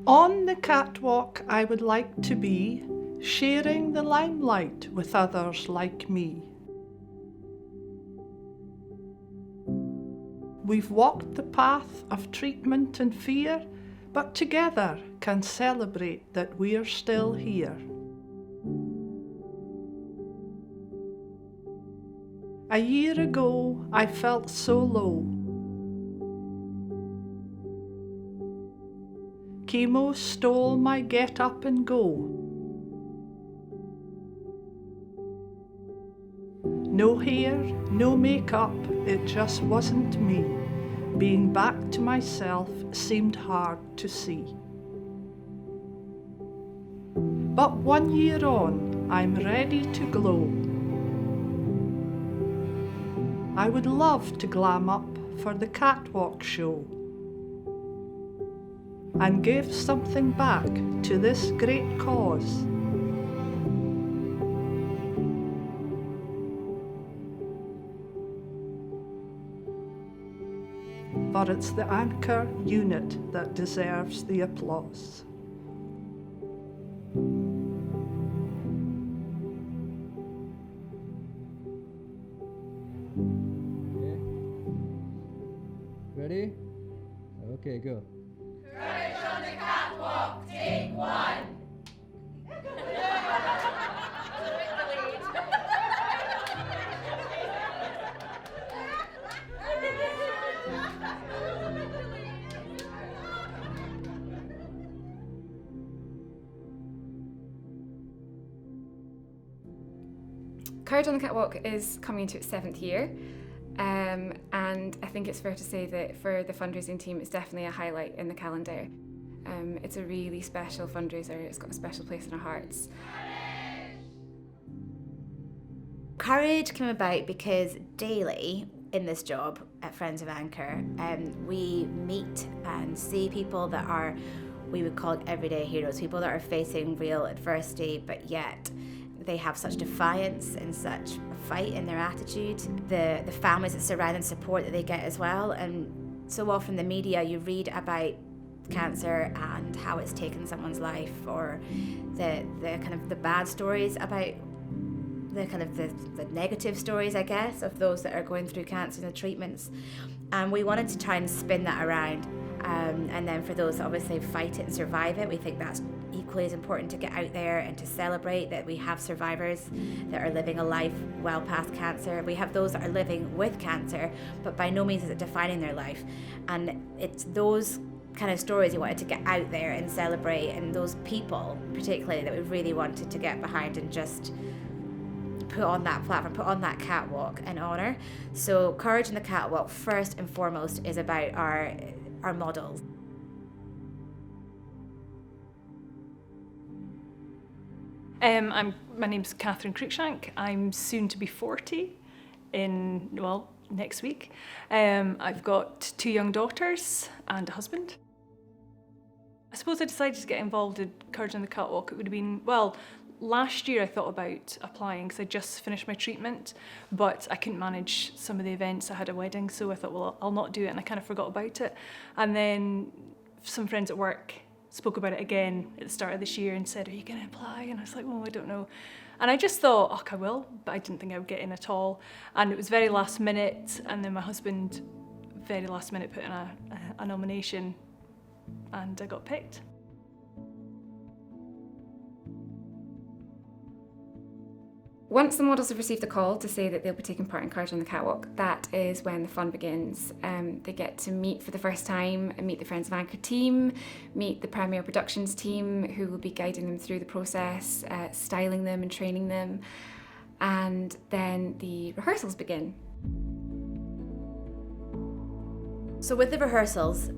On the catwalk I would like to be, sharing the limelight with others like me. We've walked the path of treatment and fear, but together can celebrate that we're still here. A year ago I felt so low. Chemo stole my get up and go. No hair, no makeup, it just wasn't me. Being back to myself seemed hard to see. But 1 year on, I'm ready to glow. I would love to glam up for the catwalk show and give something back to this great cause. But it's the anchor unit that deserves the applause. Ready? Okay, go. Courage on the catwalk, take one. Courage on the Catwalk is coming into its 7th year, and I think it's fair to say that for the fundraising team it's definitely a highlight in the calendar. It's a really special fundraiser, it's got a special place in our hearts. Courage came about because daily in this job at Friends of Anchor, we meet and see people that are, we would call it everyday heroes, people that are facing real adversity, but yet they have such defiance and such fight in their attitude. The families that surround and support that they get as well. And so often in the media you read about cancer and how it's taken someone's life, or the kind of the bad stories about the kind of the negative stories, I guess, of those that are going through cancer and the treatments. And we wanted to try and spin that around. And then for those that obviously fight it and survive it, we think that's equally as important to get out there and to celebrate that we have survivors that are living a life well past cancer. We have those that are living with cancer, but by no means is it defining their life. And it's those kind of stories we wanted to get out there and celebrate, and those people particularly that we really wanted to get behind and just put on that platform, put on that catwalk and honour. So Courage in the Catwalk, first and foremost, is about our models. My name's Catherine Cruikshank. I'm soon to be 40 next week. I've got 2 young daughters and a husband. I suppose I decided to get involved in Courage on the Catwalk. It would have been, last year I thought about applying because I just finished my treatment, but I couldn't manage some of the events. I had a wedding, so I thought, I'll not do it, and I kind of forgot about it. And then some friends at work spoke about it again at the start of this year and said, are you going to apply? And I was like, I don't know. And I just thought, I will, but I didn't think I would get in at all. And it was very last minute, and then my husband very last minute put in a nomination, and I got picked. Once the models have received the call to say that they'll be taking part in Courage on the Catwalk, that is when the fun begins. They get to meet for the first time and meet the Friends of Anchor team, meet the Premier Productions team who will be guiding them through the process, styling them and training them, and then the rehearsals begin. So with the rehearsals,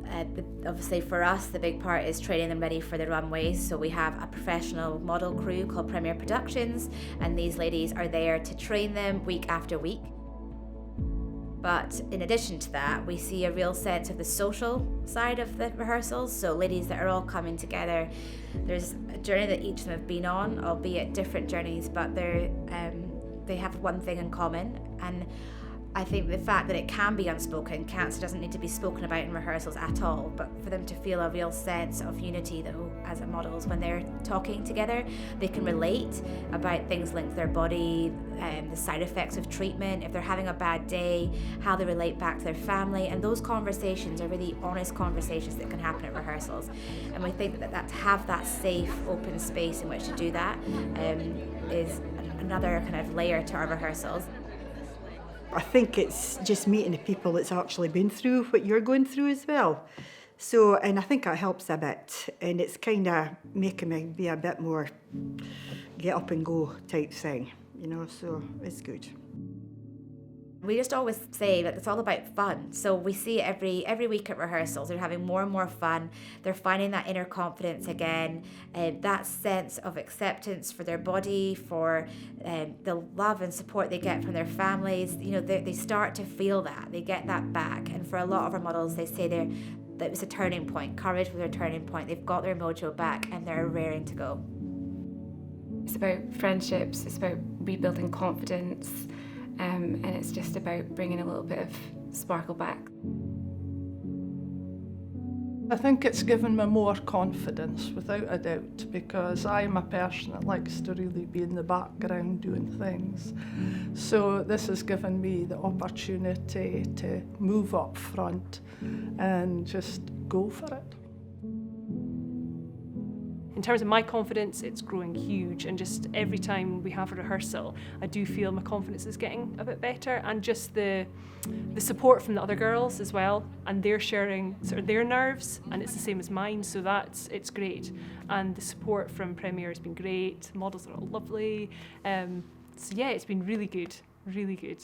obviously for us, the big part is training them ready for the runways. So we have a professional model crew called Premier Productions, and these ladies are there to train them week after week. But in addition to that, we see a real sense of the social side of the rehearsals. So ladies that are all coming together, there's a journey that each of them have been on, albeit different journeys, but they have one thing in common. And I think the fact that it can be unspoken, cancer doesn't need to be spoken about in rehearsals at all, but for them to feel a real sense of unity though as a models when they're talking together, they can relate about things linked to their body, the side effects of treatment, if they're having a bad day, how they relate back to their family, and those conversations are really honest conversations that can happen at rehearsals. And we think that to have that safe, open space in which to do that is another kind of layer to our rehearsals. I think it's just meeting the people that's actually been through what you're going through as well. So, and I think that helps a bit, and it's kind of making me be a bit more get up and go type thing, you know, so it's good. We just always say that it's all about fun. So we see it every week at rehearsals. They're having more and more fun. They're finding that inner confidence again, that sense of acceptance for their body, for the love and support they get from their families. You know, they start to feel that. They get that back. And for a lot of our models, they say that it was a turning point. Courage was their turning point. They've got their mojo back and they're raring to go. It's about friendships. It's about rebuilding confidence. And it's just about bringing a little bit of sparkle back. I think it's given me more confidence, without a doubt, because I'm a person that likes to really be in the background doing things. So this has given me the opportunity to move up front and just go for it. In terms of my confidence, it's growing huge, and just every time we have a rehearsal, I do feel my confidence is getting a bit better, and just the support from the other girls as well, and they're sharing sort of their nerves, and it's the same as mine, so it's great. And the support from Premier has been great. Models are all lovely. So yeah, it's been really good, really good.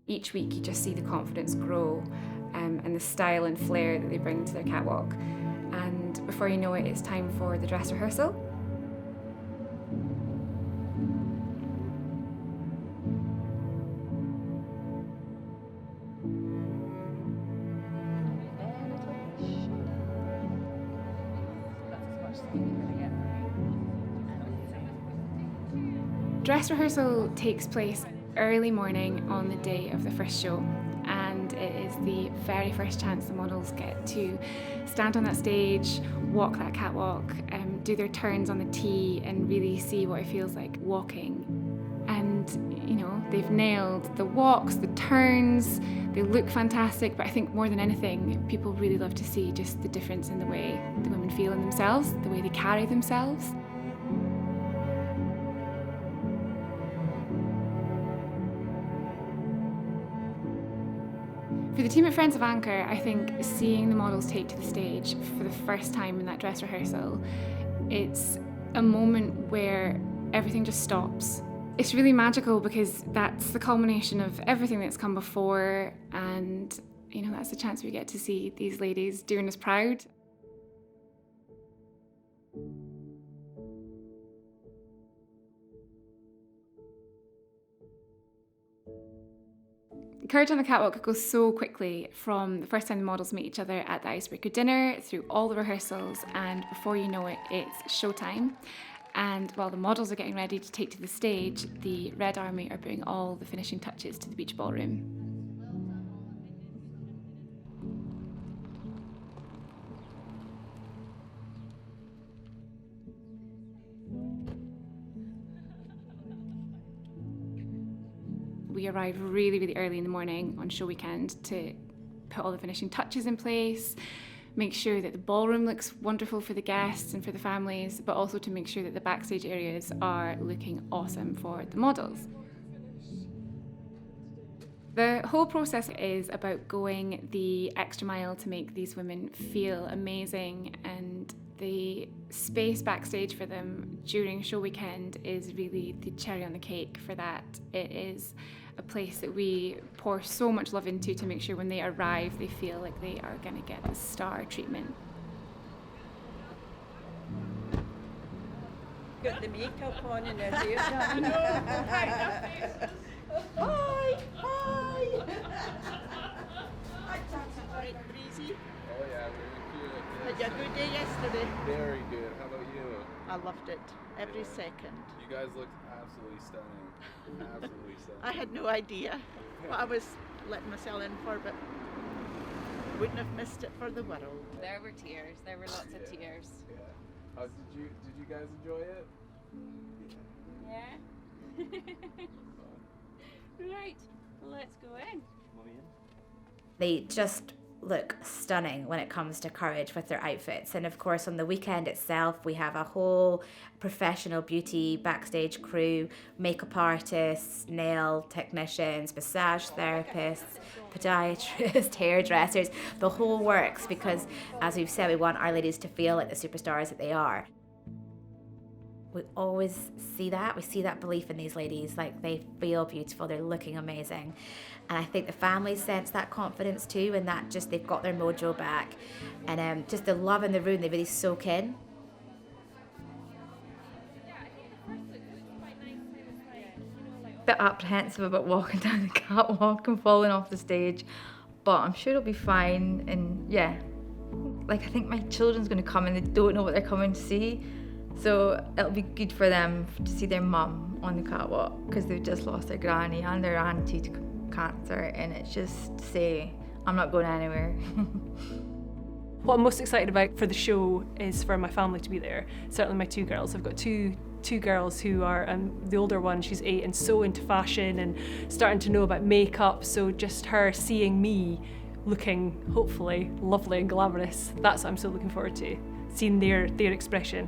Each week you just see the confidence grow, and the style and flair that they bring to their catwalk. And before you know it, it's time for the dress rehearsal. Dress rehearsal takes place early morning on the day of the first show, and it is the very first chance the models get to stand on that stage, walk that catwalk, do their turns on the T and really see what it feels like walking. And you know, they've nailed the walks, the turns, they look fantastic, but I think more than anything, people really love to see just the difference in the way the women feel in themselves, the way they carry themselves. For the team at Friends of Anchor, I think seeing the models take to the stage for the first time in that dress rehearsal, it's a moment where everything just stops. It's really magical because that's the culmination of everything that's come before, and you know, that's the chance we get to see these ladies doing us proud. Courage on the Catwalk goes so quickly, from the first time the models meet each other at the icebreaker dinner, through all the rehearsals, and before you know it, it's showtime. And while the models are getting ready to take to the stage, the Red Army are putting all the finishing touches to the beach ballroom. We arrive really, really early in the morning on show weekend to put all the finishing touches in place, make sure that the ballroom looks wonderful for the guests and for the families, but also to make sure that the backstage areas are looking awesome for the models. The whole process is about going the extra mile to make these women feel amazing, and the space backstage for them during show weekend is really the cherry on the cake for that. It is a place that we pour so much love into to make sure when they arrive they feel like they are going to get the star treatment. Got the makeup on and their hair done. Hi! Hi, Taxi, right, breezy. Oh yeah, really good. Had you a good day yesterday? Very good. How about you? I loved it, every second. You guys looked absolutely stunning. Absolutely stunning. I had no idea what I was letting myself in for, but wouldn't have missed it for the world. There were tears. There were lots of tears. Yeah. Did you guys enjoy it? Yeah. Right. Well, let's go in. They just look stunning when it comes to courage with their outfits. And of course, on the weekend itself, we have a whole professional beauty backstage crew, makeup artists, nail technicians, massage therapists, podiatrists, hairdressers, the whole works, because as we've said, we want our ladies to feel like the superstars that they are. We always see that. We see that belief in these ladies, like they feel beautiful, they're looking amazing. And I think the families sense that confidence too, and that just they've got their mojo back. And just the love in the room, they really soak in. Bit apprehensive about walking down the catwalk and falling off the stage, but I'm sure it'll be fine. And yeah, like I think my children's going to come and they don't know what they're coming to see. So it'll be good for them to see their mum on the catwalk, because they've just lost their granny and their auntie to cancer, and it's just to say, I'm not going anywhere. What I'm most excited about for the show is for my family to be there. Certainly my two girls. I've got two girls who are, the older one, she's 8 and so into fashion and starting to know about makeup, so just her seeing me looking, hopefully, lovely and glamorous, that's what I'm so looking forward to, seeing their expression.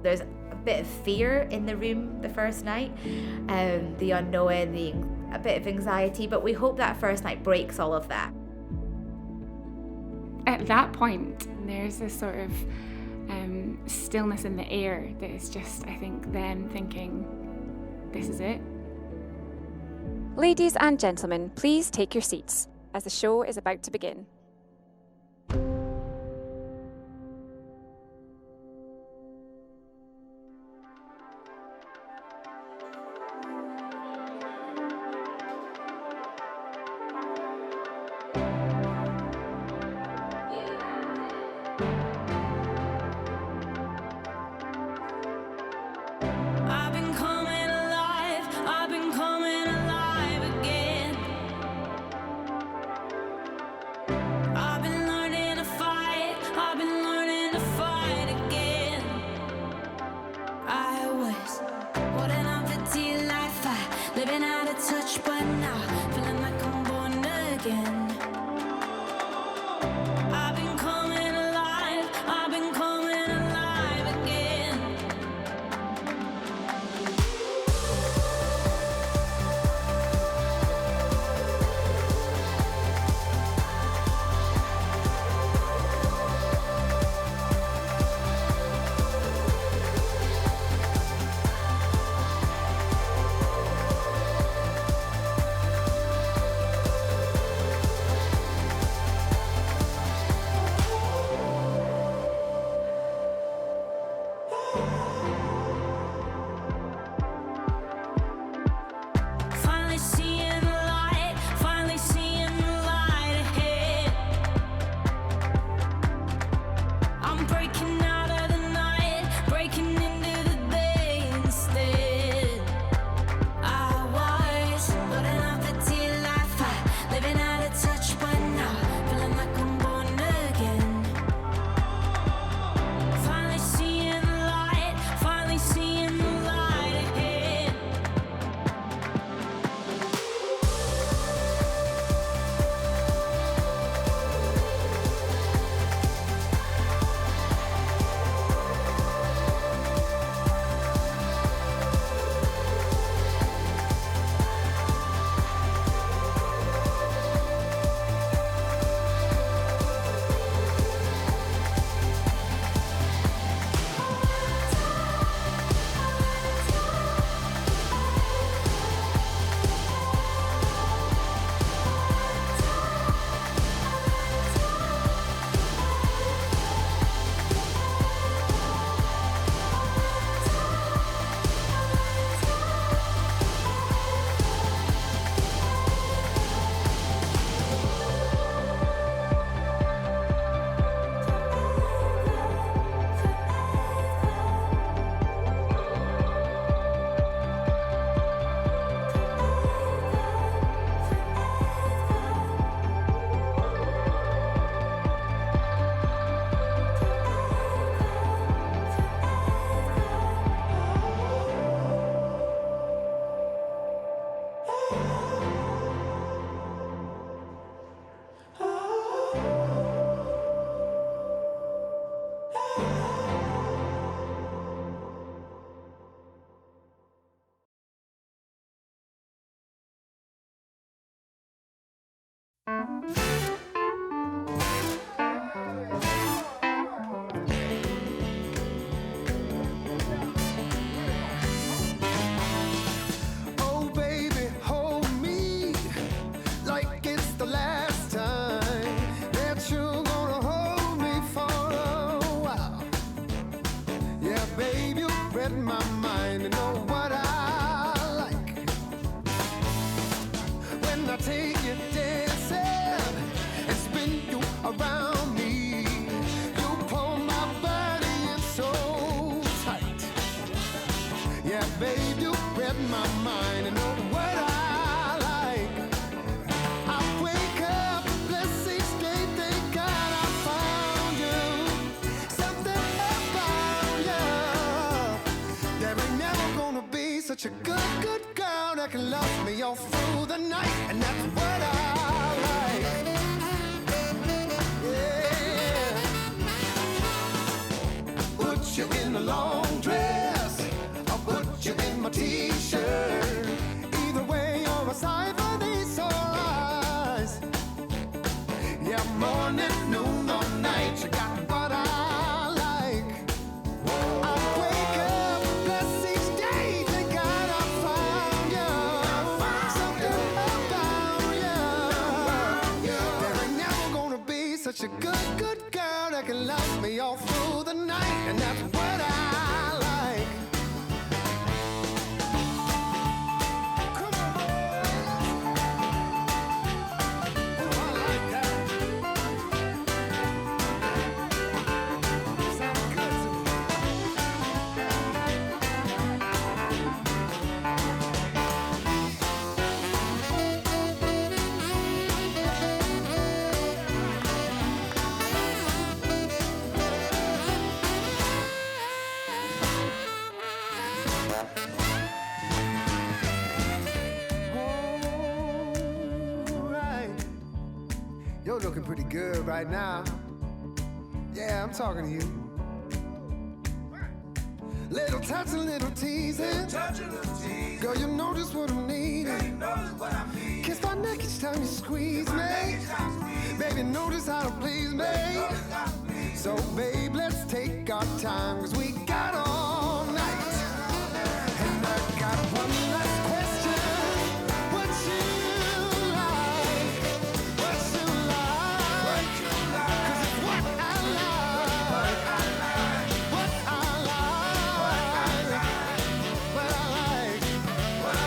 There's a bit of fear in the room the first night, the unknown, a bit of anxiety, but we hope that first night breaks all of that. At that point, there's this sort of stillness in the air that is just, I think, them thinking, this is it. Ladies and gentlemen, please take your seats, as the show is about to begin. Oh baby, hold me like it's the last time that you're gonna hold me for a while. Yeah, babe, you read my mind and know what I like. When I take you dancing and spin you around me, you pull my body in so tight. Yeah, babe, you read my mind and know what I like. I wake up, bless each day, thank God I found you. Something about you. There ain't never gonna be such a good, good girl that can love me all through the night, and that's what I like. Yeah. Put you in a long dress, I'll put you in my t-shirt. Either way, you're a sight for these sore eyes. Yeah, morning, noon, or night, you got what I like. I wake up, bless each day, thank God I found you. Something about you. There ain't never gonna be such a good, good girl that can love me all through the night, and that's what I like. Come on, oh, I like that. Sounds good to me. Alright. You're looking pretty good right now. Yeah, I'm talking to you. Little touch and little teasing. Girl, you know just what I'm needing. Kiss my neck each time you squeeze me. Baby, notice how to please me. So, babe, let's take our time, 'cause we got all night. And I got one last question. What you like? What you like? 'Cause it's what I like. What I like. What I like. What I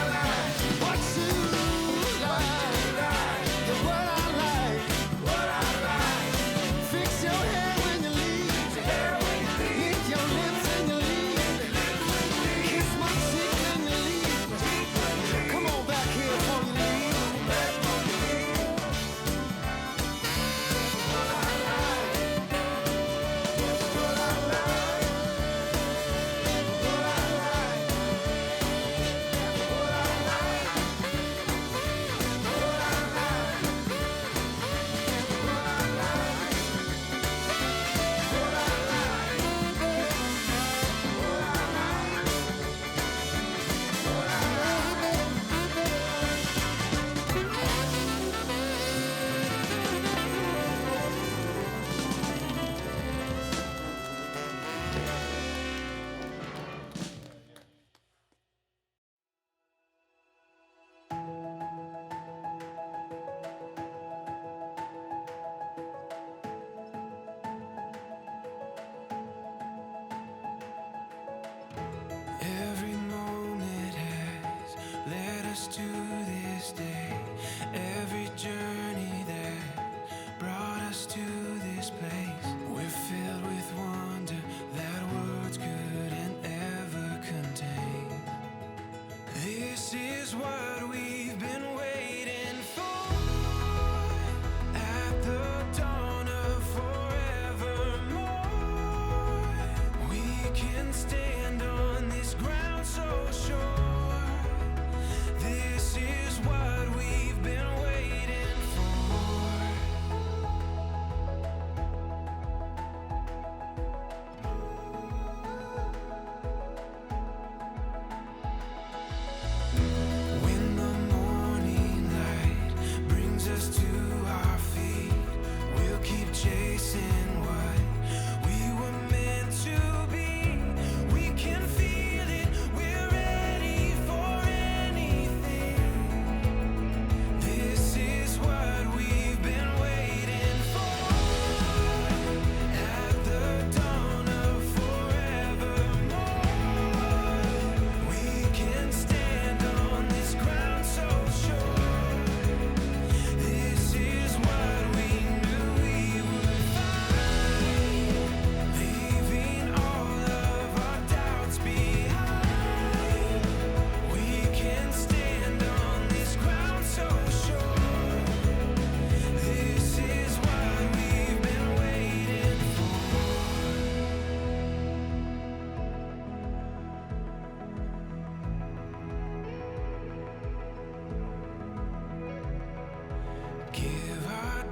like. What you like. Yeah, what I like. Fix your hair when you leave. Lick your lips and you leave. Kiss my cheek when you leave. Come on back here before you leave. Every moment has led us to this day. Every journey that brought us to this place. We're filled with wonder that words couldn't ever contain. This is what we've been waiting for. At the dawn of forevermore, we can stand on this ground so sure. This is what we've been waiting for.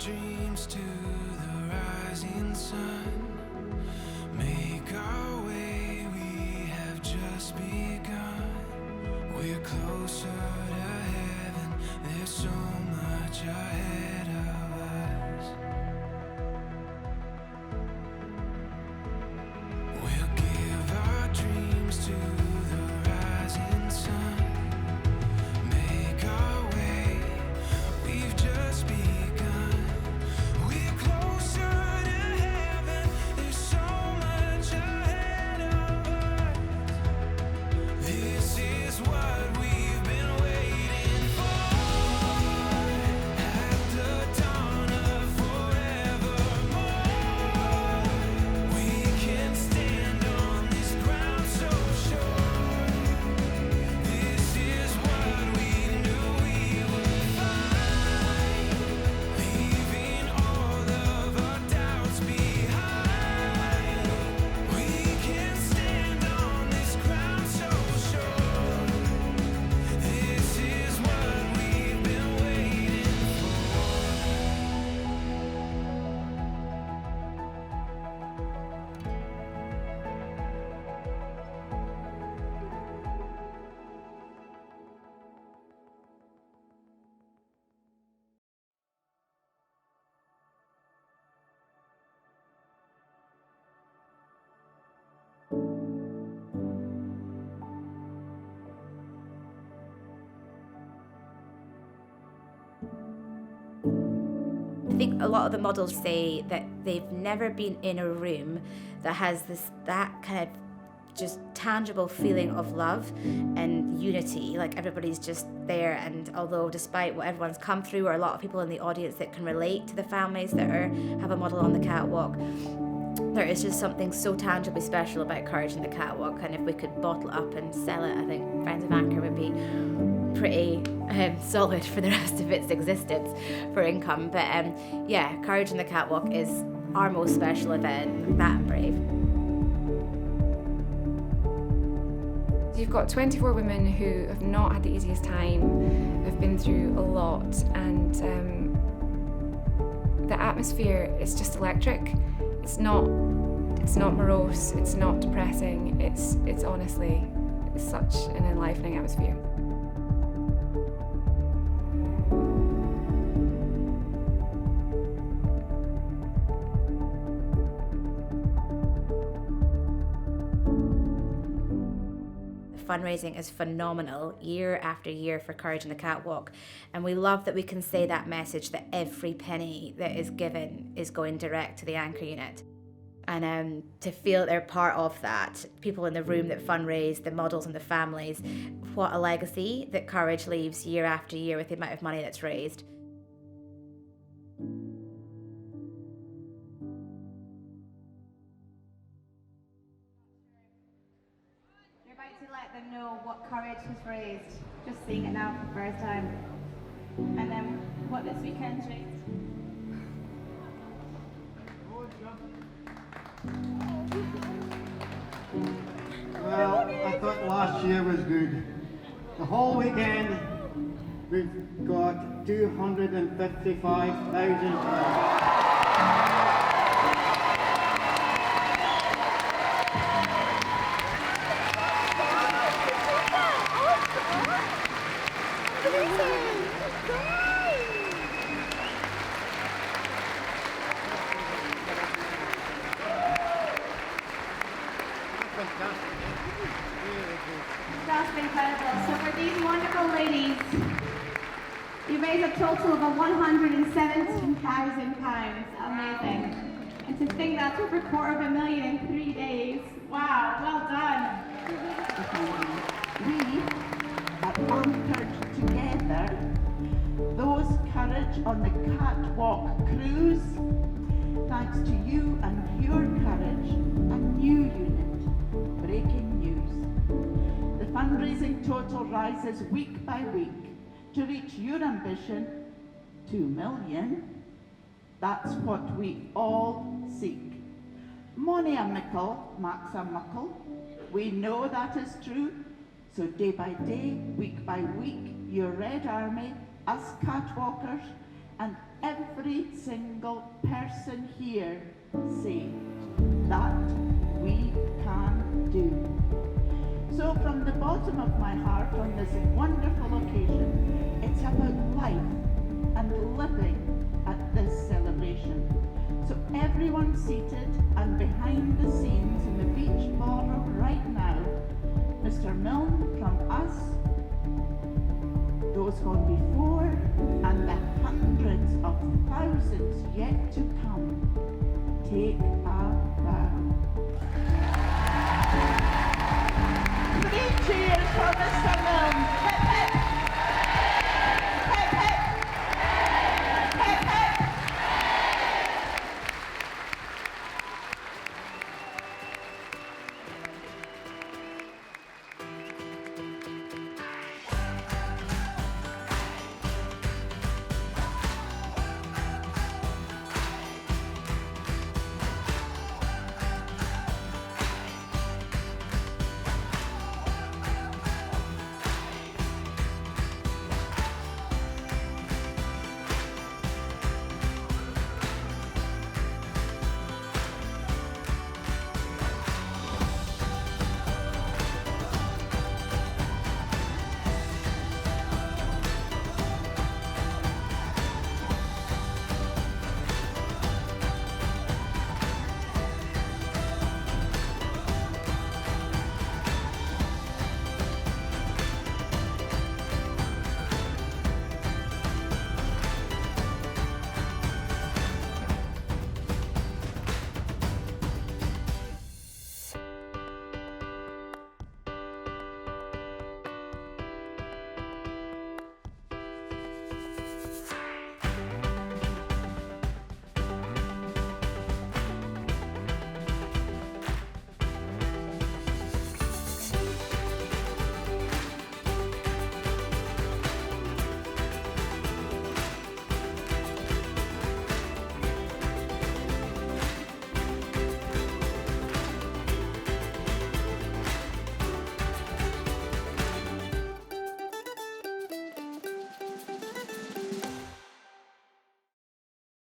dreams to the rising sun. Make our way, we have just begun. We're closer to heaven, there's so much ahead of us. We'll give our dreams to the rising sun. Make our way, we've just begun. We're closer to heaven, there's so much ahead of us. This is what we've been waiting for. At the dawn of forevermore, we can stand on this ground so sure. This is what we knew we would find, leaving all of our doubts behind. We can stand on this ground so sure. This is what we've been waiting for. I think a lot of the models say that they've never been in a room that has that kind of just tangible feeling of love and unity, like everybody's just there. And although despite what everyone's come through, or a lot of people in the audience that can relate to the families that have a model on the catwalk, there is just something so tangibly special about Courage in the Catwalk. And if we could bottle it up and sell it, I think Friends of Anchor would be pretty solid for the rest of its existence for income. But yeah, Courage in the Catwalk is our most special event, that and Brave. You've got 24 women who have not had the easiest time, have been through a lot, and the atmosphere is just electric. It's not morose, it's not depressing, it's honestly such an enlivening atmosphere. Fundraising is phenomenal year after year for Courage in the Catwalk, and we love that we can say that message that every penny that is given is going direct to the Anchor unit. And to feel they're part of that, people in the room that fundraise, the models and the families, what a legacy that Courage leaves year after year with the amount of money that's raised. You're about to let them know what Courage has raised, just seeing it now for the first time, and then what this weekend's raised. Well, I thought last year was good. The whole weekend we've got £255,000. That's incredible. So for these wonderful ladies, you raised a total of £117,000. Amazing. And to think that's over $250,000 in 3 days. Wow, well done. We have anchored together those Courage on the Catwalk crews. Thanks to you and your courage, a new unit. Breaking news. The fundraising total rises week by week to reach your ambition, 2 million. That's what we all seek. Money a mickle, max a muckle. We know that is true. So day by day, week by week, your Red Army, us catwalkers, and every single person here say that we can do. So from the bottom of my heart on this wonderful occasion, it's about life and living at this celebration. So everyone seated and behind the scenes in the beach ballroom right now, Mr. Milne from us, those gone before, and the hundreds of thousands yet to come, take a bow. 3 cheers for Mr.